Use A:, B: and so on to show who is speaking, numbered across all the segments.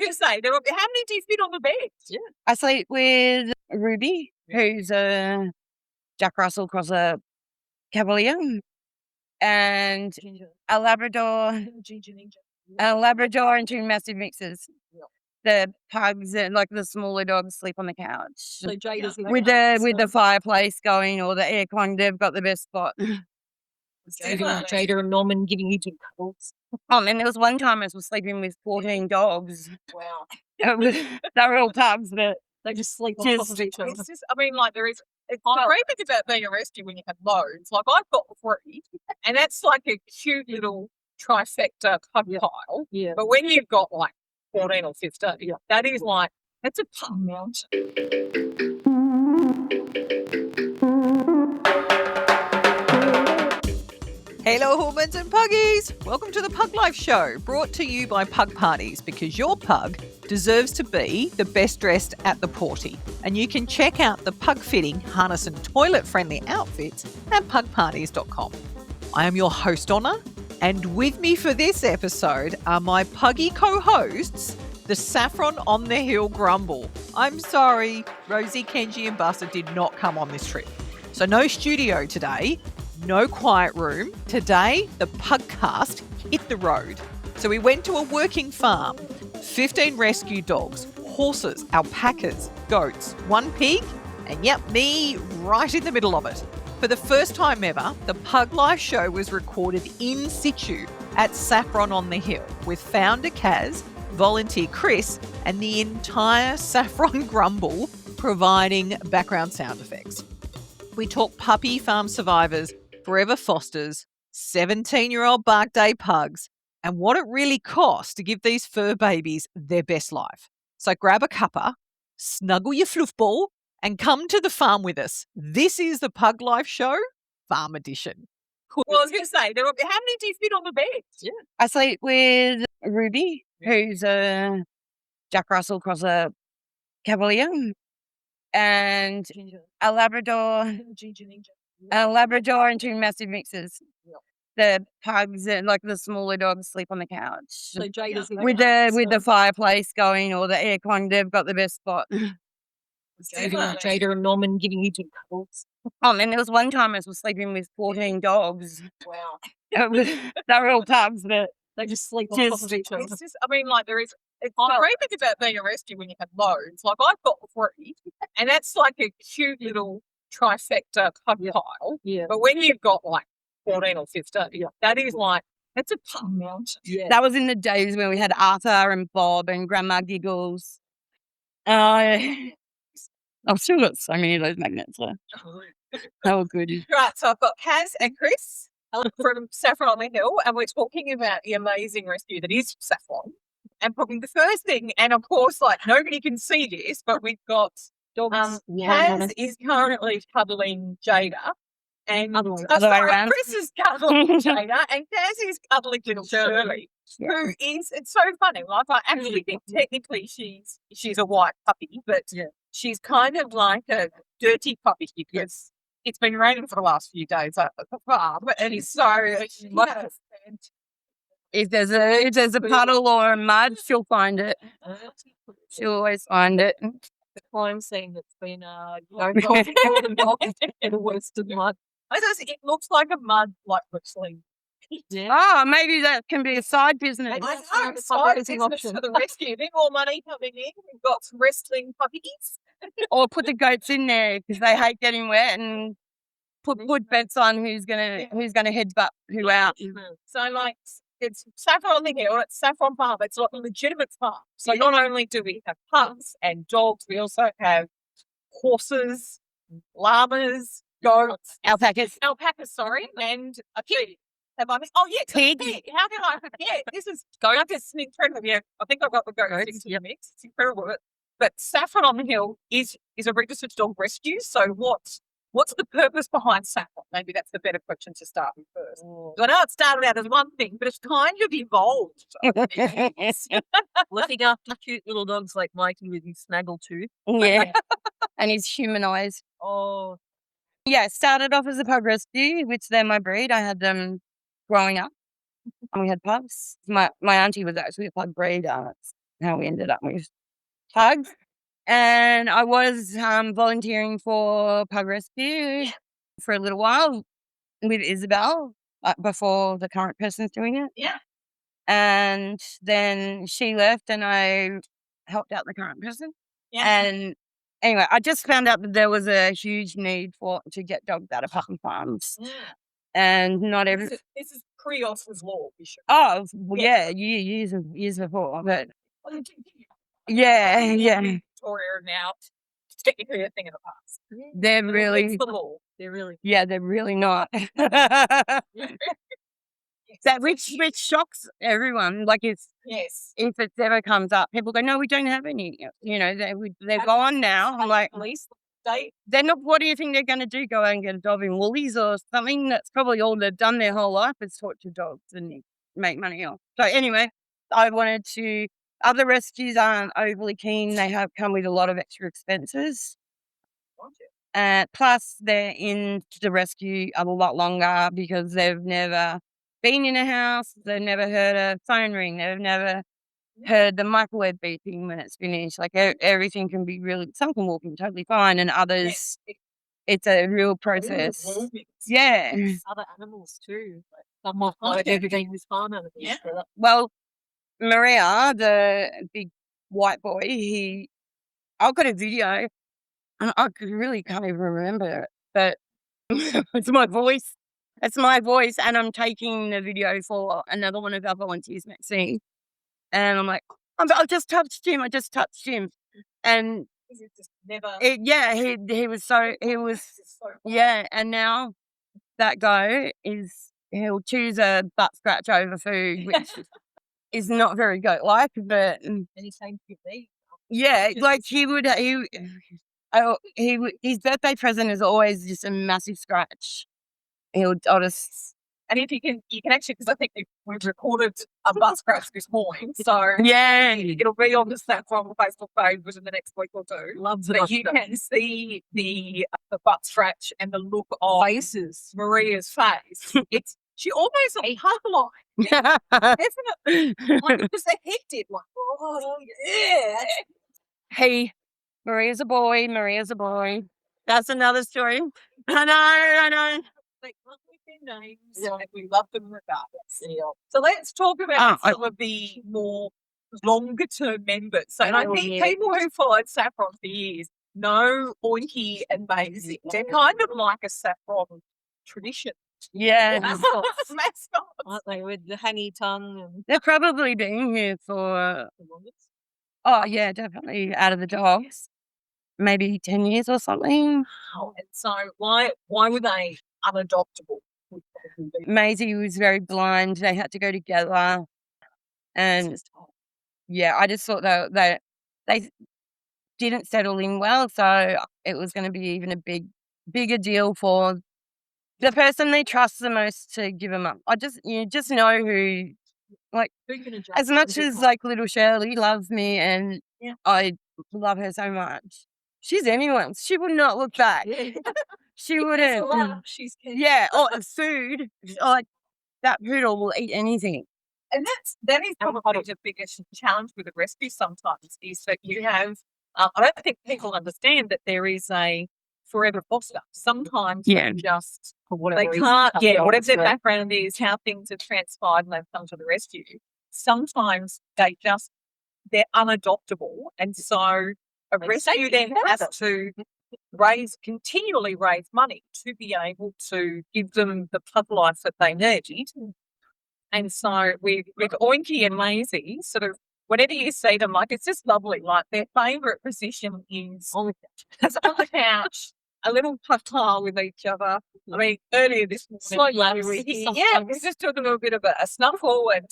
A: going to say, how many do you fit on the bed?
B: Yeah.
C: I sleep with Ruby, who's a Jack Russell Crosser Cavalier, and a Labrador, and two massive mixes. The pugs and like the smaller dogs sleep on the couch.
B: So Jada's
C: with the fireplace going or the aircon. They've got the best spot.
B: Jada and Norman giving you two cuddles.
C: And there was one time I was sleeping with 14 dogs.
A: Wow.
C: They were all pugs, but
B: they just sleep on top of each other.
A: It's just, I mean, like there is. It's the great thing about being a rescue when you have loads. Like I've got 3, and that's like a cute little trifecta pug pile.
B: Yeah.
A: But when you've got like 14 or 15, that is like that's a pug mountain.
B: Hello, hormones and puggies! Welcome to the Pug Life Show, brought to you by Pug Parties, because your pug deserves to be the best dressed at the porty. And you can check out the pug fitting, harness and toilet friendly outfits at pugparties.com. I am your host, Honor, and with me for this episode are my puggy co-hosts, the Saffron on the Hill Grumble. I'm sorry, Rosie, Kenji and Buster did not come on this trip. So no studio today. No quiet room. Today, the PUGCAST hit the road. So we went to a working farm, 15 rescue dogs, horses, alpacas, goats, 1 pig, and yep, me right in the middle of it. For the first time ever, the Pug Life Show was recorded in situ at Saffron on the Hill with founder Kaz, volunteer Krys, and the entire Saffron Grumble providing background sound effects. We talk puppy farm survivors, forever fosters, 17-year-old barkday pugs, and what it really costs to give these fur babies their best life. So grab a cuppa, snuggle your floof ball, and come to the farm with us. This is the Pug Life Show, Farm Edition.
A: Well, I was going to say, how many do you fit on the bed?
B: Yeah.
C: I sleep with Ruby, who's a Jack Russell Crosser Cavalier, and a Labrador, and 2 massive mixes. The pugs and like the smaller dogs sleep on the couch.
B: So Jada's
C: with the fireplace going or the aircon. They've got the best spot.
B: Jada and Norman giving you two cuddles.
C: And there was one time I was sleeping with 14 dogs.
A: Wow.
C: They were all pugs, but
B: they just sleep on top of each other.
A: It's just, I mean, like there is. It's the great thing about being a rescue when you have loads. Like I've got 3, and that's like a cute little trifecta pug pile.
B: Yeah.
A: But when you've got like 14 or 15, that is like that's a pug mountain.
B: Yeah.
C: That was in the days when we had Arthur and Bob and Grandma Giggles. I've still got so many of those magnets left. They were good.
A: Right, so I've got Kaz and Krys from Saffron on the Hill, and we're talking about the amazing rescue that is Saffron. And probably the first thing, and of course, like nobody can see this, but we've got dogs. Kaz is currently cuddling Jada, and Krys is cuddling Jada, and Kaz is cuddling little Shirley, who is. It's so funny. Like I actually think technically she's a white puppy, but she's kind of like a dirty puppy because it's been raining for the last few days at the farm, and it's so.
C: If there's a puddle or a mud, she'll find it. She'll always find it.
B: The crime scene that's been going on for the dogs and worse than mud.
A: It looks like a mud like wrestling.
C: Yeah. Oh, maybe that can be a side business.
A: I know, side business for the rescue. A bit more money coming in. We've got some wrestling puppies.
C: Or put the goats in there because they hate getting wet, and put bets on who's gonna headbutt who out.
A: So like. It's Saffron on the Hill, it's Saffron Farm, it's like a legitimate farm. So not only do we have pugs and dogs, we also have horses, llamas, goats,
C: alpacas,
A: and a pig. Oh, yeah, pig. How can I forget? This is goat. It's incredible. Yeah, I think I've got the goats into the mix. It's incredible. But Saffron on the Hill is a registered dog rescue. So what's the purpose behind Saffron? Maybe that's the better question to start with first. I know it started out as one thing, but it's kind of evolved.
B: Looking after cute little dogs like Mikey with his snuggle too.
C: Yeah, and his human eyes.
B: Oh.
C: Yeah, it started off as a pug rescue, which they're my breed. I had them growing up, and we had pugs. My auntie was actually a pug breeder. how we ended up with pugs. And I was volunteering for Pug Rescue for a little while with Isabel before the current person's doing it.
A: Yeah.
C: And then she left and I helped out the current person.
A: Yeah.
C: And anyway, I just found out that there was a huge need to get dogs out of puppy farms. And not every...
A: This is Krys's law.
C: Oh, well, yeah, years before. But yeah.
A: Victoria now, it's technically a thing in the past.
C: They're really...
A: It's the law. They're really...
C: Yeah, they're really not. That which shocks everyone. Like if it ever comes up, people go, "No, we don't have any." You know, they're gone now. I'm like, they're not. What do you think they're going to do? Go out and get a dog in Woolies or something? That's probably all they've done their whole life is torture dogs and make money off. So anyway, I wanted to. Other rescues aren't overly keen. They have come with a lot of extra expenses. Plus, they're in the rescue a lot longer because they've never been in a house. They've never heard a phone ring. They've never heard the microwave beeping when it's finished. Like everything can be really, some can walk in totally fine, and others, it's a real process. Yeah.
D: Other animals too. Like, some like everything was fine out of this.
A: Yeah.
C: Well, Maria, the big white boy, I've got a video. I really can't even remember it, but it's my voice. It's my voice, and I'm taking the video for another one of our volunteers, Maxine. And I'm like, I just touched him. And he was, and now that guy he'll choose a butt scratch over food, which is not very goat-like, but...
D: And he's saying to me.
C: Yeah, like his birthday present is always just a massive scratch. And
A: if you can actually, because I think we've recorded a butt scratch this morning, so
C: yeah,
A: it'll be on the Saffron Facebook page within the next week or two.
D: Loves
A: but you can see the butt scratch and the look of Maria's face. She almost a hug line. Definitely. Like, because the head did like, oh yeah.
C: Hey, Maria's a boy. That's another story. I know.
A: They love their names, and we love them regardless. Yeah. So let's talk about some of the more longer term members. So I think people who followed Saffron for years know Oinky and Maisie. They're kind of like a Saffron tradition.
C: Yeah.
A: Mascots.
D: Aren't they, with the hangy tongue? And...
C: They've probably been here for... Oh, yeah, definitely out of the dogs. Maybe 10 years or something.
A: Oh, and so why were they unadoptable?
C: Maisie was very blind. They had to go together. And yeah, I just thought they didn't settle in well. So it was going to be even a bigger deal for the person they trust the most to give them up. You just know who, like, as much as like little Shirley loves me and I love her so much, she's anyone's. She would not look back. She wouldn't.
A: She's
C: or food. Like that poodle will eat anything.
A: And that is probably the biggest challenge with the rescue sometimes is that you have, I don't think people understand that there is a forever foster. Sometimes they just, they can't, whatever their background is, how things have transpired and they've come to the rescue. Sometimes they're unadoptable. And so a rescue then has to continually raise money to be able to give them the pug life that they need. And so with Oinky and Maisie, sort of whenever you see them, like, it's just lovely. Like, their favourite position is on the couch, a little patois with each other. I mean, earlier this morning, we just took a little bit of a snuffle, and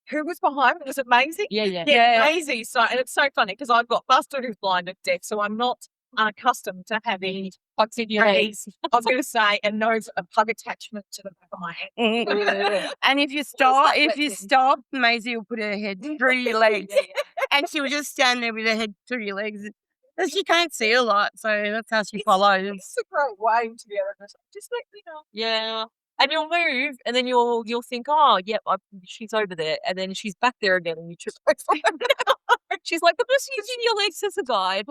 A: who was behind me? Was it Maisie?
C: Yeah.
A: Maisie. So, and it's so funny because I've got Buster who's blind and deaf, so I'm not unaccustomed to having pugs in your knees. I was going to say, and knows a pug attachment to the back of my head.
C: And if you stop, Maisie will put her head through your legs, and she will just stand there with her head through your legs. And she can't see a lot, so that's how she follows.
A: It's a great way to be able to just let me know.
D: Yeah. And you'll move, and then you'll think, oh, yep, she's over there, and then she's back there again, and you trip over. She's like, I'm just using your legs as a guide.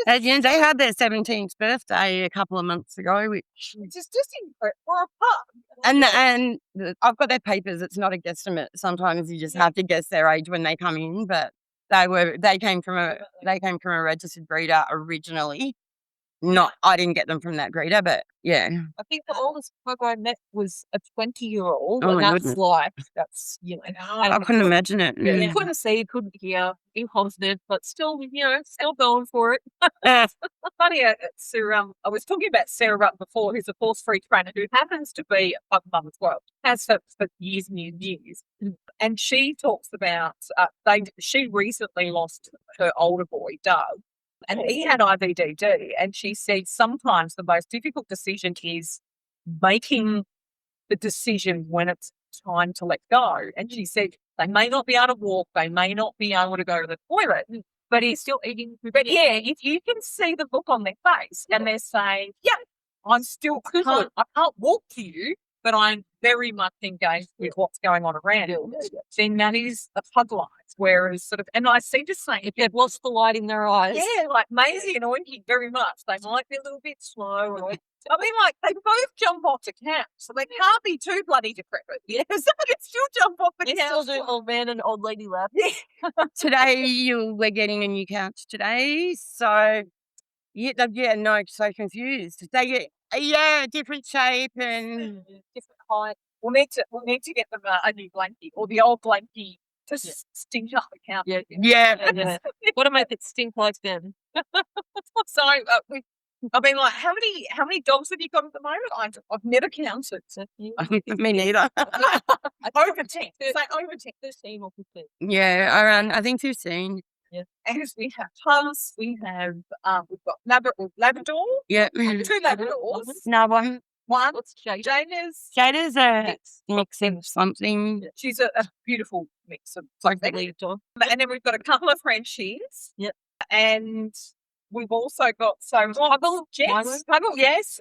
C: And, yeah, they had their 17th birthday a couple of months ago, which
A: It's just incredible for a pug.
C: and I've got their papers. It's not a guesstimate. Sometimes you just have to guess their age when they come in, but they came from a registered breeder originally. I didn't get them from that breeder, but yeah.
D: I think the oldest pug I met was a 20-year-old,
C: Oh
D: and
C: my
D: that's
C: goodness.
D: like, you know.
C: I couldn't imagine it.
D: You couldn't see, you couldn't hear, incontinent, but still, still going for it.
A: Funny, I was talking about Sarah Rutten before, who's a force-free trainer who happens to be a pug mum as well, has for years and years and years. And she talks about, she recently lost her older boy, Doug, and he had IVDD, and she said sometimes the most difficult decision is making the decision when it's time to let go. And she said they may not be able to walk, they may not be able to go to the toilet, but he's still eating. But yeah, if you can see the look on their face and they're saying, yeah, I'm still good. I can't walk to you, but I'm very much engaged with what's going on around you, then that is a pug life. Whereas and I seem to say,
D: If they've lost the light in their eyes.
A: yeah, like Maisie and Oinky very much, they might be a little bit slow. I mean, like, they both jump off the couch, so they can't be too bloody decrepit. Yeah, so they can still jump off the
D: They
A: couch.
D: still do old man and old lady lap.
C: Today we're getting a new couch today, so so confused. They get different shape and
A: Different height. We'll need to get them a new blankie, or the old blankie to stink up the couch.
D: Yeah.
C: yeah.
D: What to make it stink like them?
A: So I mean, like, how many dogs have you got at the moment? I've never counted.
C: Me neither.
A: Over 10. Say over 10.
D: 13 or 15.
C: Yeah, around I think 15.
A: And we have pugs. We've got Labrador.
C: Yeah.
A: 2 Labradors.
C: No one.
A: One.
D: What's Jade?
C: Jada's a mix of something.
A: She's a beautiful mix of
D: Like the
A: something.
D: lead dog.
A: And then we've got a couple of Frenchies.
D: Yep.
A: And we've also got Puggle, Jess. Puggle, yes.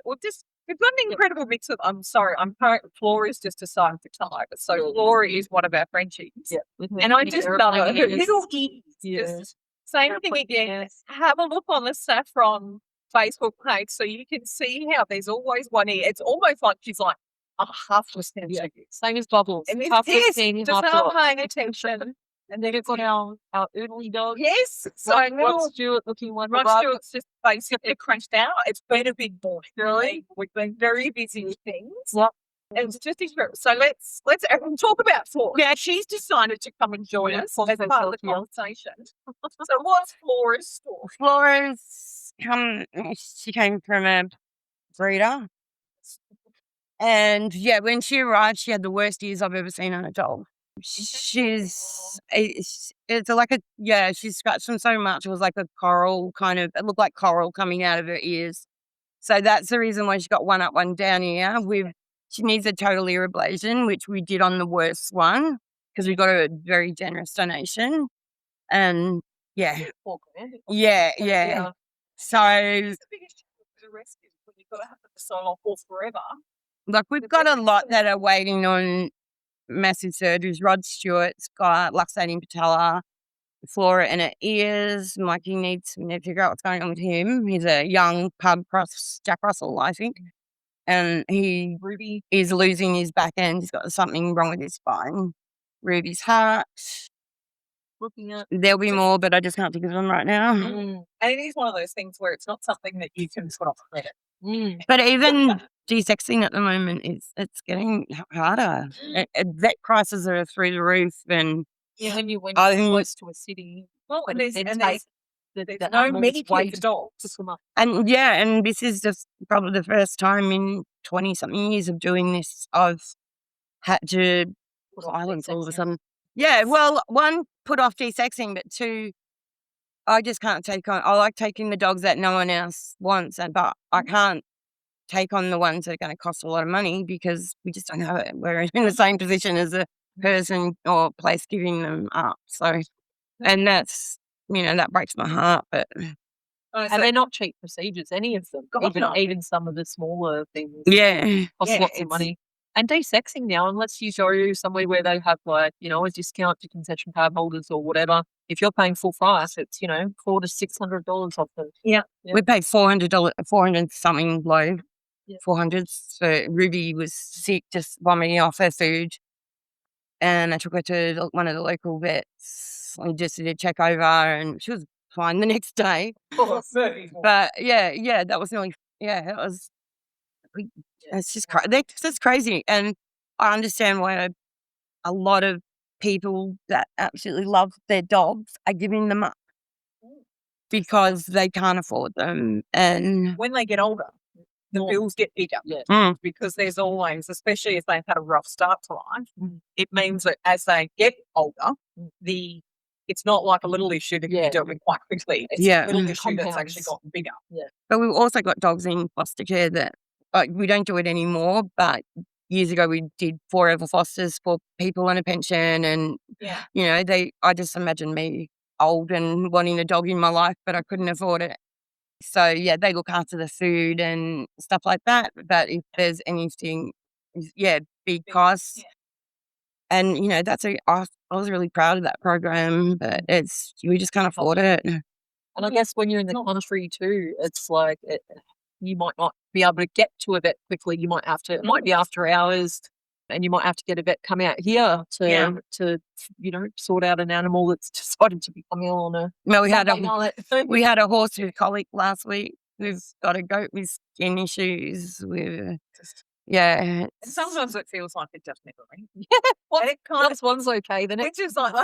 A: We've got an incredible mix of. I'm sorry, Flora is just decided to tie, but so Flora is one of our Frenchies.
D: Yeah.
A: And I just love her. Her little ears.
D: Yeah.
A: Just same thing again. Have a look on the Saffron Facebook page so you can see how there's always one ear. It's almost like she's like a half listening to you.
D: Same as Bubbles.
A: And
D: Half
A: yes,
D: 15,
A: just
D: half
A: not
D: dog.
A: paying attention.
D: And then we've got our oodly dog.
A: Yes. So
D: Rod
A: little
D: Stewart looking one.
A: Rod Stewart's just basically crunched out. It's been a big morning. Really, we've been very busy with things.
D: Yep.
A: And it's just incredible. So let's talk about Flora. Yeah, she's decided to come and join us as part of the conversation. So what's Flora's story?
C: Flora's she came from a breeder. And yeah, when she arrived, she had the worst ears I've ever seen on a dog. She's scratched them so much. It was like a coral it looked like coral coming out of her ears. So that's the reason why she got one up, one down here. She needs a total ear ablation, which we did on the worst one because we got a very generous donation. And yeah. So
A: It's the biggest issue with the rescue when you've got to have the solo horse forever.
C: like we've got a lot that are waiting on massive surgeries. Rod Stewart's got luxating patella, Flora in her ears. Mikey needs to figure out what's going on with him. He's a young pug cross Jack Russell, I think. And Ruby is losing his back end. He's got something wrong with his spine. Ruby's heart.
D: Looking at.
C: There'll be more, but I just can't think of them right now.
A: And it is one of those things where it's not something that you can put off credit.
C: But even desexing at the moment, it's getting harder. Vet prices are through the roof, and
D: When you're
C: I think-
D: close to a city.
A: Well, and there's
D: the
A: no
D: animals
A: Medicare
D: wait
A: for
D: to
A: dogs.
D: come up.
C: and this is just probably the first time in 20-something years of doing this I've had to silence all of a sudden. Yeah, well, one, put off desexing, but two, I just can't take on. I like taking the dogs that no one else wants, but I can't take on the ones that are going to cost a lot of money because we just don't have it. We're in the same position as a person or place giving them up. So, and that's, that breaks my heart, but
D: And they're not cheap procedures, any of them.
A: God, no.
D: Even some of the smaller things.
C: Yeah.
D: Cost lots of money. And desexing now, unless you go somewhere where they have like, a discount to concession card holders or whatever, if you're paying full price, it's, $400 to $600 off them.
A: Yeah.
C: We paid $400, 400 something low.
D: Yeah.
C: 400. So Ruby was sick, just vomiting off her food. And I took her to one of the local vets. I just did a check over and she was fine the next day. But yeah, that was nearly, it was, it's just that's crazy. And I understand why a lot of people that absolutely love their dogs are giving them up because they can't afford them. And
A: when they get older, the bills get bigger because there's always, especially if they've had a rough start to life, it means that as they get older, it's not like a little issue that you deal with quite quickly. It's a little issue that's actually gotten bigger.
C: Yeah. But we've also got dogs in foster care that we don't do it anymore, but years ago we did forever fosters for people on a pension and, I just imagine me old and wanting a dog in my life, but I couldn't afford it. So, they look after the food and stuff like that. But if there's anything, big costs. And, I was really proud of that program, but we just can't afford it.
D: And I guess when you're in the country too, it's like you might not be able to get to a vet quickly. You might have to, it might be after hours, and you might have to get a vet come out here to sort out an animal that's decided to become ill on a.
C: Well, we had a horse with colic last week. We've got a goat with skin issues. And
A: sometimes it feels like it just never rains.
D: Once one's okay, the next
A: is like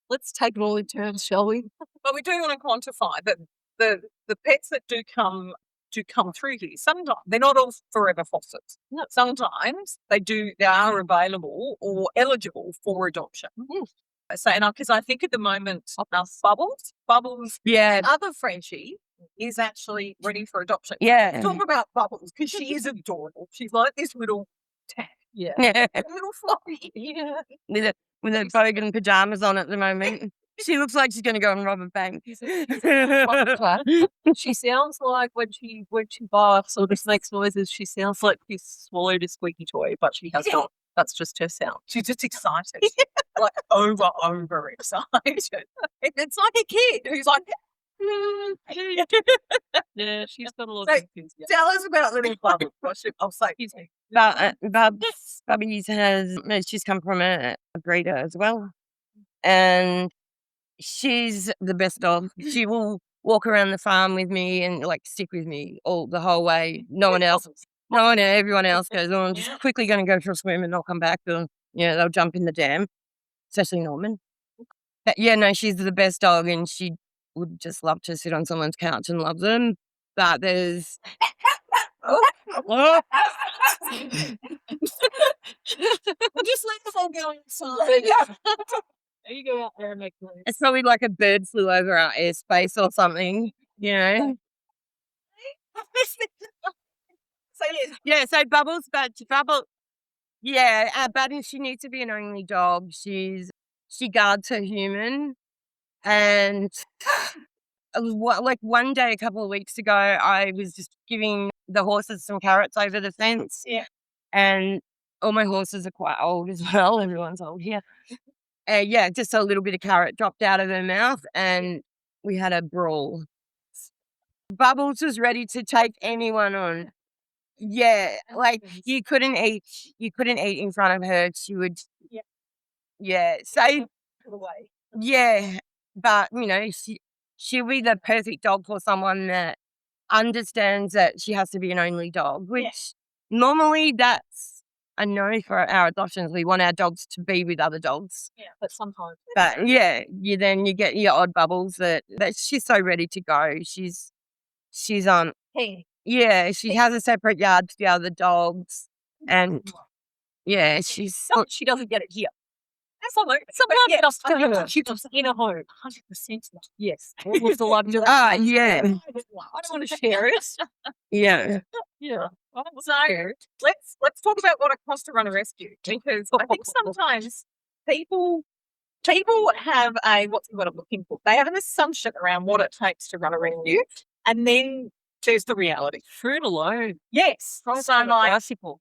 D: let's take it all in turns, shall we?
A: But we do want to quantify that the pets that do come through here, sometimes they're not all forever fosters. No. Sometimes they are available or eligible for adoption. So, because I think at the moment, Bubbles, other Frenchie is actually ready for adoption.
C: Yeah.
A: Talk about Bubbles because she is adorable. She's like this little tat.
C: Yeah.
A: Little floppy. Yeah.
C: With her bogan pajamas on at the moment. She looks like she's going to go and rob a bank.
D: She sounds like when she barks or just makes noises, she sounds like she's swallowed a squeaky toy, but she has not. That's just her sound.
A: She's just excited. Like over excited. It's like a kid who's like,
D: yeah, she's got a lot of things. Yeah.
A: Tell us about little Bubbles. I'll say,
C: Bubby's she's come from a breeder as well. And she's the best dog. She will walk around the farm with me and stick with me the whole way. Everyone else goes, I'm just quickly going to go for a swim and I'll come back. They'll jump in the dam, especially Norman. But she's the best dog and she would just love to sit on someone's couch and love them. But there's...
A: We'll just let the phone go inside.
D: You go out there and make noise.
C: It's probably like a bird flew over our airspace or something, So Bubbles, but she needs to be an only dog. She guards her human, and one day a couple of weeks ago, I was just giving the horses some carrots over the fence.
A: Yeah,
C: and all my horses are quite old as well. Everyone's old here. Just a little bit of carrot dropped out of her mouth, and we had a brawl. Bubbles was ready to take anyone on. Yeah, you couldn't eat in front of her. She would. But she'll be the perfect dog for someone that understands that she has to be an only dog, which normally that's a no for our adoptions. We want our dogs to be with other dogs.
D: Yeah, but sometimes.
C: But then you get your odd Bubbles that she's so ready to go. She's on.
D: Hey.
C: Yeah, she has a separate yard to the other dogs, and
D: she doesn't get it here. Sometimes she lives in a home. 100%. Yes. With the love.
C: I
D: don't want to share it.
C: Yeah.
D: Yeah.
A: So let's talk about what it costs to run a rescue, because I think sometimes people people have what's what I'm looking for. They have an assumption around what it takes to run a rescue, and then there's the reality.
D: Food alone.
A: Yes. So
D: bicycle.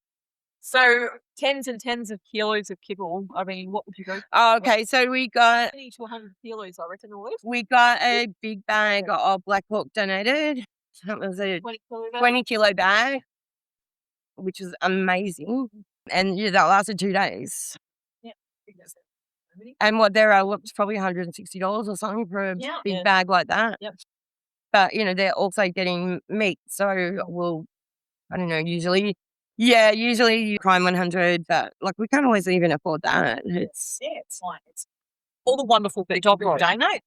D: So tens and tens of kilos of kibble. I mean, what would you go?
C: Oh, okay, so we got
D: 20 to 100 kilos, I reckon, a week.
C: we got a big bag of Black Hawk donated. That was a 20 kilo bag, which was amazing. And yeah, that lasted 2 days.
A: Yeah.
C: And what's probably $160 or something for a big bag like that.
D: Yep.
C: But they're also getting meat, so we'll, I don't know, usually you prime 100, but like we can't always even afford that. It's
A: like it's all the wonderful people who donate.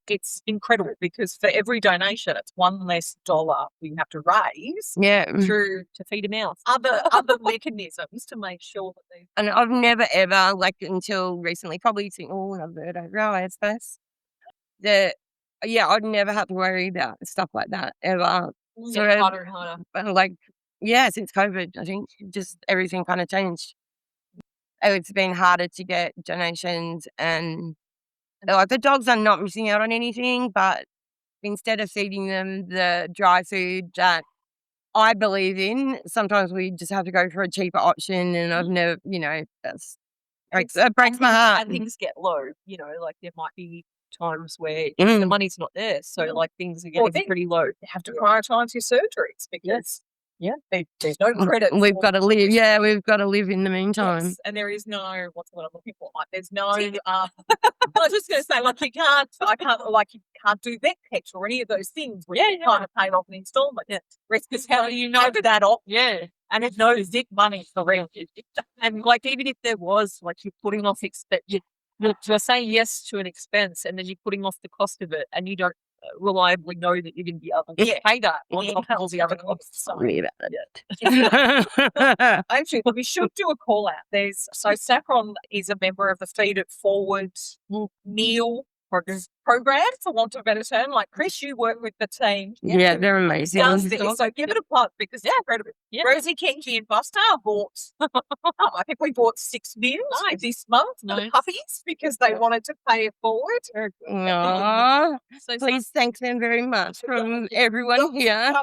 A: It's incredible because for every donation, it's one less dollar we have to raise
D: through to feed a mouse.
A: Other mechanisms to make sure that they.
C: And I've never ever, like until recently, probably since I've heard over I suppose. I'd never have to worry about stuff like that ever.
D: Harder and harder.
C: But since COVID, I think just everything kind of changed. It's been harder to get donations, and like the dogs are not missing out on anything, but instead of feeding them the dry food that I believe in, sometimes we just have to go for a cheaper option, and I've never, that breaks my heart.
D: And things get low, like there might be times where the money's not there, so like things are getting pretty low.
A: You have to prioritise your surgeries because there's no credit.
C: We've got to live. Yeah, we've got to live in the meantime.
A: Yes, and there is no what's what I'm looking for. Like there's no. I was just going to say, like you can't do vet pets or any of those things where you kind of pay off an instalment. Yeah. Because how do you know that off?
D: Yeah.
A: And it's no zip money for rent.
D: And like even if there was, like you're putting off you're saying yes to an expense and then you're putting off the cost of it, and you don't reliably know that you're going to be able to pay that on top of all the other costs.
C: Sorry about
A: that. Actually, we should do a call out. Saffron is a member of the Feed It Forward meal program, for want of a better term. Like Krys, you work with the team.
C: Yeah, they're amazing.
A: So give it a plug because it's incredible. Yeah. Rosie, Kenji, and Buster bought. I think we bought 6 meals this month for the puppies because they wanted to pay it forward.
C: Aww. So please thank them very much from everyone here.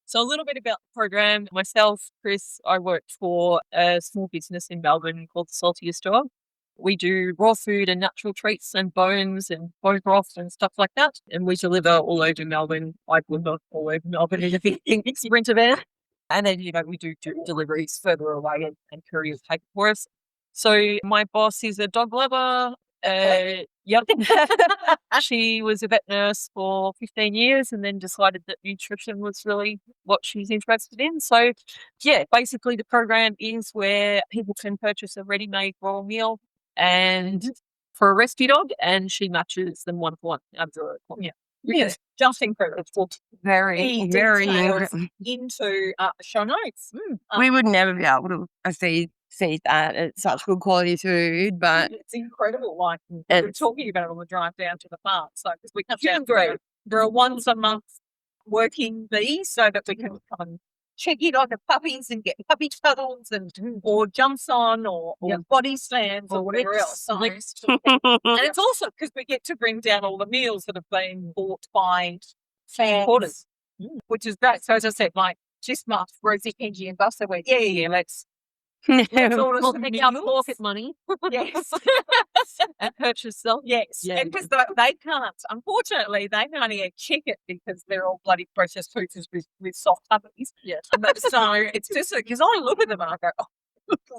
D: So a little bit about the program. Myself, Krys, I work for a small business in Melbourne called the Saltiest Dog. We do raw food and natural treats and bones and bone broth and stuff like that. And we deliver all over Melbourne. I deliver all over Melbourne in a big sprinter van. And then, we do deliveries further away and couriers take it for us. So my boss is a dog lover. She was a vet nurse for 15 years and then decided that nutrition was really what she's interested in. So, basically the program is where people can purchase a ready-made raw meal and for a rescue dog, and she matches them one-to-one.
A: Yes, just incredible.
C: Very, very
A: into show notes.
C: We would never be able to see that. It's such good quality food, but
A: it's incredible. Like we're talking about it on the drive down to the farm. So because we come down for a once a month working bee, so that we can come and check in on the puppies and get puppy cuddles or jumps on or body slams or whatever else. And it's also because we get to bring down all the meals that have been bought by fans, which is great. So as I said, like this month, Rosie, Kenji, and Buster went, let's
D: take our pocket money.
A: Yes.
D: And purchase them.
A: Yes.
D: Yeah.
A: Because they can't, unfortunately, they can only eat chicken because they're all bloody processed foods with soft puppies.
D: Yeah.
A: So it's just because I look at them and I go,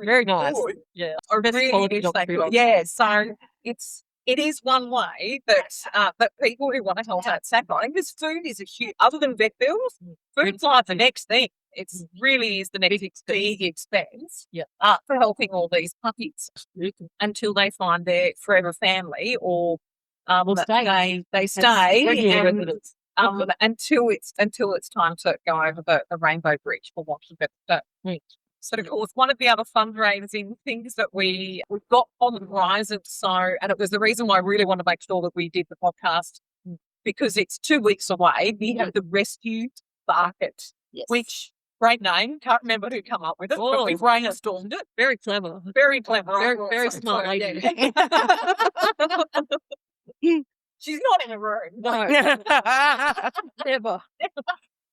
D: very nice.
A: Good.
D: Yeah.
A: Or
D: best quality dog food.
A: Yeah. So it is one way that people who want to help out Saffron, because food is a huge, other than vet bills, food's like the next thing. It really is the next big expense for helping all these puppies until they find their forever family or they stay until it's time to go over the rainbow bridge for want of a better. So of course, one of the other fundraising things that we've got on the horizon. So, and it was the reason why I really want to make sure that we did the podcast because it's 2 weeks away. We have the rescue market, which Great name. Can't remember who come up with it, but we
D: Oh.
A: brainstormed it.
D: Very clever.
A: Very clever.
D: Very,
A: I
D: very
A: thought so,
D: smart lady.
A: yeah. She's not in the room.
D: No, never.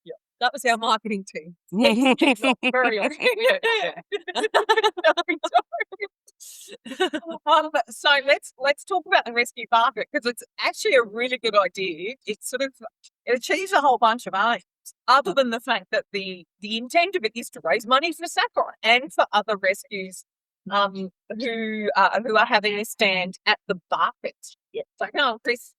D: Yeah, that was our marketing team.
A: Very often. Yeah. So let's talk about the rescue basket, because it's actually a really good idea. It's it achieves a whole bunch of aims, other than the fact that the intent of it is to raise money for Saffron and for other rescues who are having a stand at the basket. Yeah. So come on, Krys.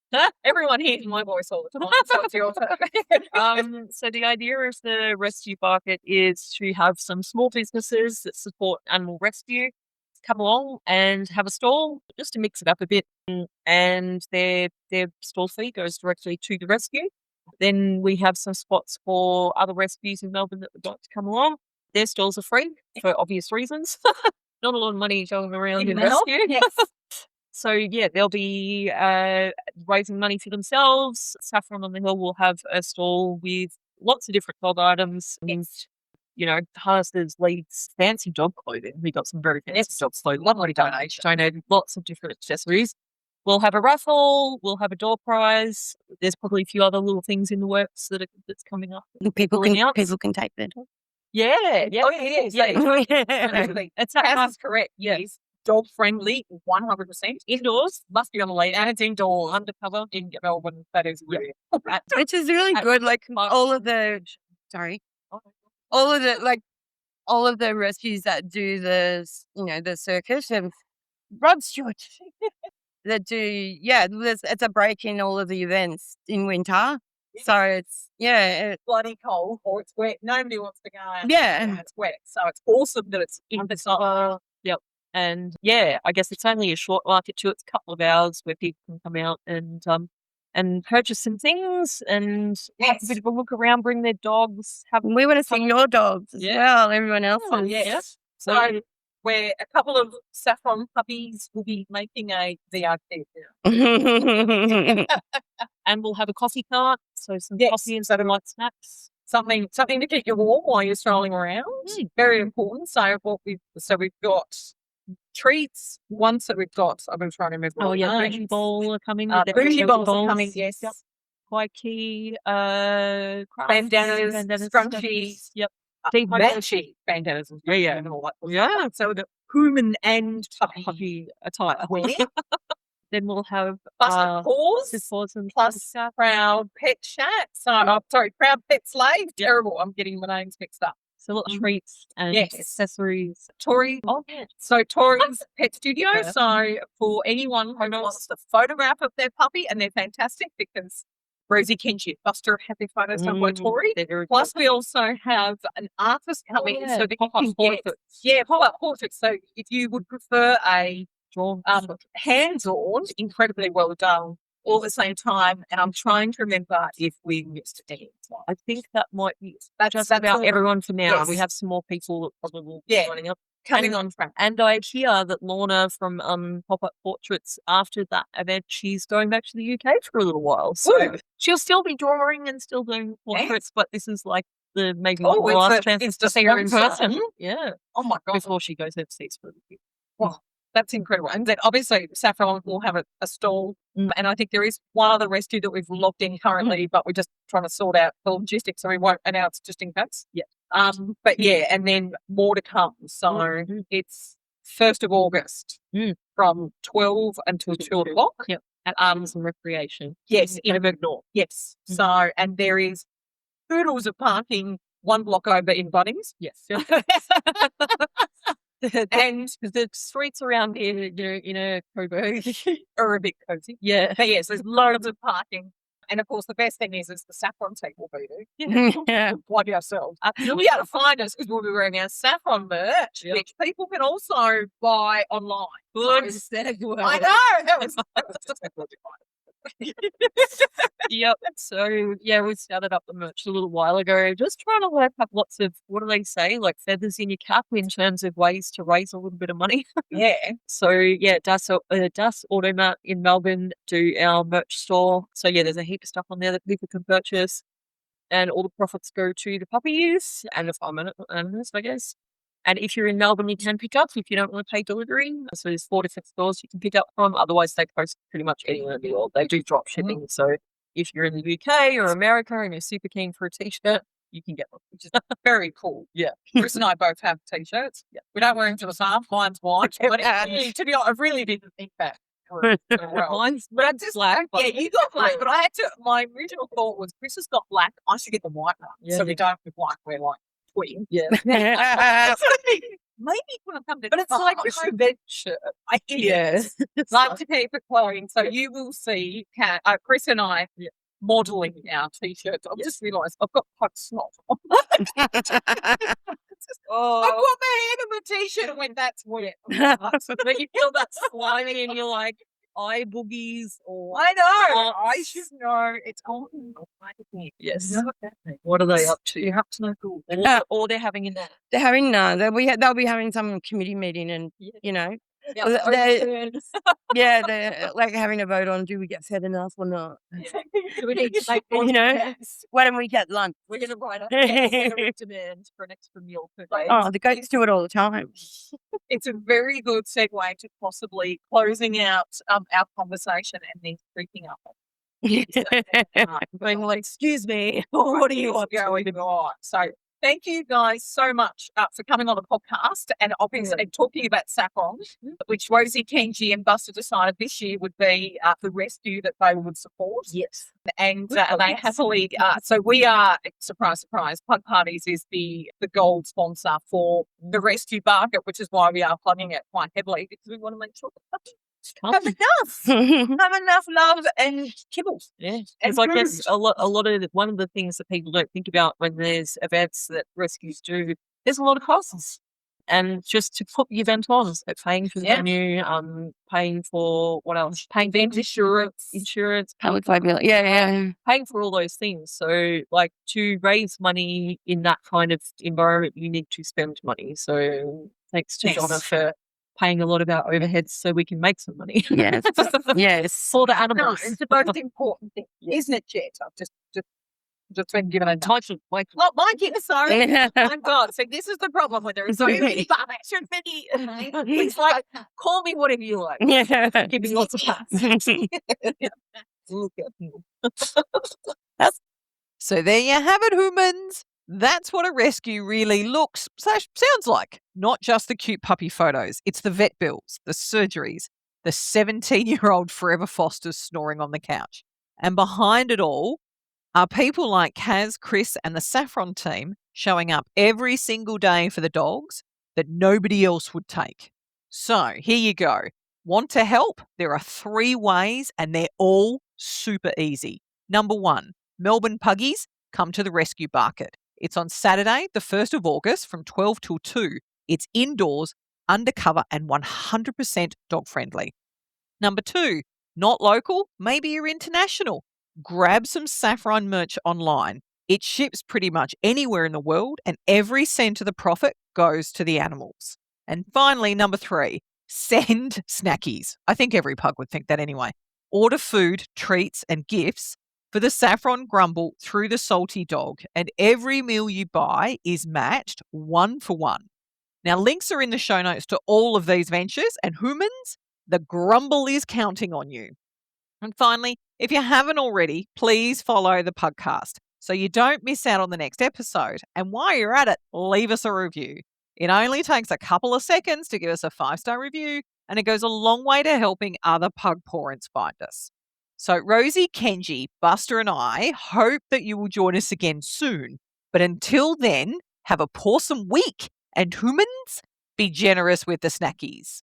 A: Everyone hears my voice all the time, so it's your turn.
D: So the idea of the rescue bucket is to have some small businesses that support animal rescue come along and have a stall just to mix it up a bit, and their stall fee goes directly to the rescue. Then we have some spots for other rescues in Melbourne that would like to come along. Their stalls are free for obvious reasons. Not a lot of money going around in rescue.
A: Yes.
D: So yeah, they'll be raising money for themselves. Saffron on the Hill will have a stall with lots of different dog items.
A: Yes.
D: You know, harnesses, leads, fancy dog clothing. We got some very fancy
A: Yes.
D: dog clothing.
A: Lovely donation.
D: Donated lots of different accessories. We'll have a raffle. We'll have a door prize. There's probably a few other little things in the works that's coming up.
C: People
D: Rolling
C: can
D: out.
C: take their dog.
D: Yeah.
A: Oh, yes.
D: Yeah.
A: Absolutely.
D: It's
A: Cass is correct. Yes. Dog friendly, 100%. Indoors, must be on the lead, and it's indoor, undercover in Melbourne. That is really
C: Which is really good. Like all of the rescues that do the circus and Rod Stewart that do it's a break in all of the events in winter.
A: Yeah.
C: So it's
A: bloody cold or it's wet. Nobody wants to go out.
C: Yeah.
A: It's wet. So it's awesome that it's in the summer.
D: Yep. And yeah, I guess it's only a short market too. It's a couple of hours where people can come out and purchase some things and have a bit of a look around, bring their dogs.
C: we want to see your dogs as well. Everyone else.
A: Oh, yes. So where a couple of Saffron puppies will be making a VR
D: And we'll have a coffee cart, so some
A: Yes.
D: coffee and some light snacks.
A: something to keep you warm while you're strolling around. Very important. So we've got treats. Once that we've got, I've been trying to remember.
D: Oh yeah,
A: names.
D: bougie bowl are coming.
A: Bougie bowls are coming. Yes.
D: Yep. Quite key.
A: Bandanas, scrunchies.
D: Yep.
A: Matchy bandanas.
D: Yeah.
A: And all that.
D: Yeah.
A: So we've got human and
D: Puppy attire.
A: wear.
D: Then we'll have
A: Busted paws.
D: and
A: Plus Proud Pet Chat. Proud Pet Slave. Terrible. I'm getting my names mixed up.
D: so little treats and
A: Yes.
D: accessories.
A: Tori.
D: Oh yeah.
A: So Tori's Pet Studio.
D: Yeah.
A: So for anyone who wants a photograph of their puppy, and they're fantastic because Rosie Kinship, Buster have their photos done by Tori. Plus we also have an artist coming
D: yeah,
A: so that you
D: pop-up
A: can get
D: portraits.
A: pop-up portraits. So if you would prefer a
D: Drawn.
A: hands-on, incredibly well done, all at the same time, and I'm trying to remember if we missed a dance.
D: I think that might be
A: That's
D: just about
A: all
D: everyone for now.
A: Yes.
D: We have some more people that probably will be
A: Yeah.
D: signing up.
A: coming on track.
D: And I hear that Lorna from Pop-Up Portraits, after that event, she's going back to the UK for a little while. So
A: Ooh.
D: she'll still be drawing and still doing portraits, but this is like maybe the
A: Oh,
D: last chance
A: it's
D: to
A: just
D: see her in
A: one
D: person.
A: son.
D: Yeah.
A: Oh my god,
D: Before she goes overseas for a bit.
A: that's incredible. And then obviously Saffron will have a stall, and I think there is one other rescue that we've logged in currently, but we're just trying to sort out the logistics, so we won't announce just in case.
D: Yeah.
A: But yeah, and then more to come. So it's 1st of August from 12 until 2 o'clock.
D: Yep. At Arms and Recreation.
A: Yes, in
D: Inverb North.
A: Yes. So, and there is poodles of parking 1 block over in Bunnings.
D: Yes.
A: And
D: the streets around here, Coburg
A: are a bit cozy.
D: Yeah.
A: But yes, there's loads of parking. And of course, the best thing is the Saffron team will be there.
C: Yeah.
A: Blood ourselves. You'll be able to find us because we'll be wearing our Saffron merch,
D: Yep.
A: which people can also buy online.
C: Good
A: So-
C: segue.
A: I know. That was just
D: Yep. So yeah, we started up the merch a little while ago, just trying to have lots of, what do they say, like feathers in your cap in terms of ways to raise a little bit of money.
A: Yeah.
D: So yeah, Das Automat in Melbourne do our merch store. So yeah, there's a heap of stuff on there that people can purchase. and all the profits go to the puppies and the farm animals, I guess. And if you're in Melbourne, you can pick up if you don't want to pay delivery. So there's 4 different stores you can pick up from. Otherwise, they post pretty much anywhere in the world. They do drop shipping. So if you're in the UK or America and you're super keen for a t-shirt, you can get one, which is
A: Very cool.
D: yeah.
A: Chris and I both have t-shirts.
D: Yeah.
A: We don't wear them to the farm. Mine's white. But to be honest, I really didn't think that through well.
D: Mine's
A: But I just
D: black.
A: yeah, you got black, but I had to. My original thought was Chris has got black. I should get the white one,
D: Yeah.
A: so we don't have white. We're like twin.
D: Yeah.
A: Maybe when I come to,
D: But it's like
A: a
D: a red shirt.
A: yeah. Love to keep it glowing. So you will see Chris and I modelling our t-shirts. I've just realised I've got pug snot on. I put my hand on the t-shirt and went, that's wet.
D: So then you feel that slimy and you're like, eye boogies or
A: I know.
D: Oh,
A: I should know. It's on.
D: yes. What are they up to? You have to know who. Or they're having a nap.
C: They're having no. They'll be having some committee meeting, and you know, they're like having a vote on do we get fed enough or not.
A: Do we need to make
C: You know, why don't we get lunch?
A: we're going to write up
D: Demand for an extra meal per day.
C: Oh, the goats do it all the time.
A: It's a very good segue to possibly closing out our conversation and then creeping up.
D: Being like, excuse me, what do you want?
A: Going on? So thank you guys so much for coming on the podcast and obviously talking about Saffron, which Rosie, Kenji and Buster decided this year would be the rescue that they would support.
D: Yes.
A: And they happily, so we are, surprise, surprise, Pug Parties is the gold sponsor for the rescue market, which is why we are plugging it quite heavily because we want to make sure that have enough love and kibbles.
D: Yeah,
A: And
D: it's like
A: food.
D: that's a lot of one of the things that people don't think about when there's events that rescues do. There's a lot of costs, and just to put the event on, so paying for the venue, paying for what else? Paying the insurance,
C: Public liability. Yeah.
D: paying for all those things. So, like to raise money in that kind of environment, you need to spend money. So, thanks to
A: Yes.
D: Donna for paying a lot of our overheads so we can make some money.
C: Yes. Yes.
D: For the
A: No,
D: animals.
A: it's the most important thing, isn't it, Jet? I've just been given a
D: Title, like,
A: not my kid, sorry. My God, so this is the problem when there are so many buttons, so many. It's like, call me whatever you like.
C: Yeah.
A: Give me lots of parts.
B: So there you have it, humans. That's what a rescue really looks / sounds like. Not just the cute puppy photos. It's the vet bills, the surgeries, the 17-year-old forever fosters snoring on the couch. And behind it all are people like Kaz, Krys and the Saffron team showing up every single day for the dogs that nobody else would take. So here you go. Want to help? There are 3 ways and they're all super easy. Number 1, Melbourne Puggies come to the rescue market. It's on Saturday, the 1st of August from 12 till 2. It's indoors, undercover and 100% dog friendly. Number 2, not local, maybe you're international. Grab some Saffron merch online. It ships pretty much anywhere in the world and every cent of the profit goes to the animals. And finally, number 3, send snackies. I think every pug would think that anyway. Order food, treats and gifts for the Saffron grumble through the salty dog, and every meal you buy is matched 1 for 1. Now, links are in the show notes to all of these ventures, and humans, the grumble is counting on you. And finally, if you haven't already, please follow the PUGCAST so you don't miss out on the next episode. And while you're at it, leave us a review. It only takes a couple of seconds to give us a 5-star review, and it goes a long way to helping other pug parents find us. So Rosie, Kenji, Buster and I hope that you will join us again soon. But until then, have a pawsome week and humans, be generous with the snackies.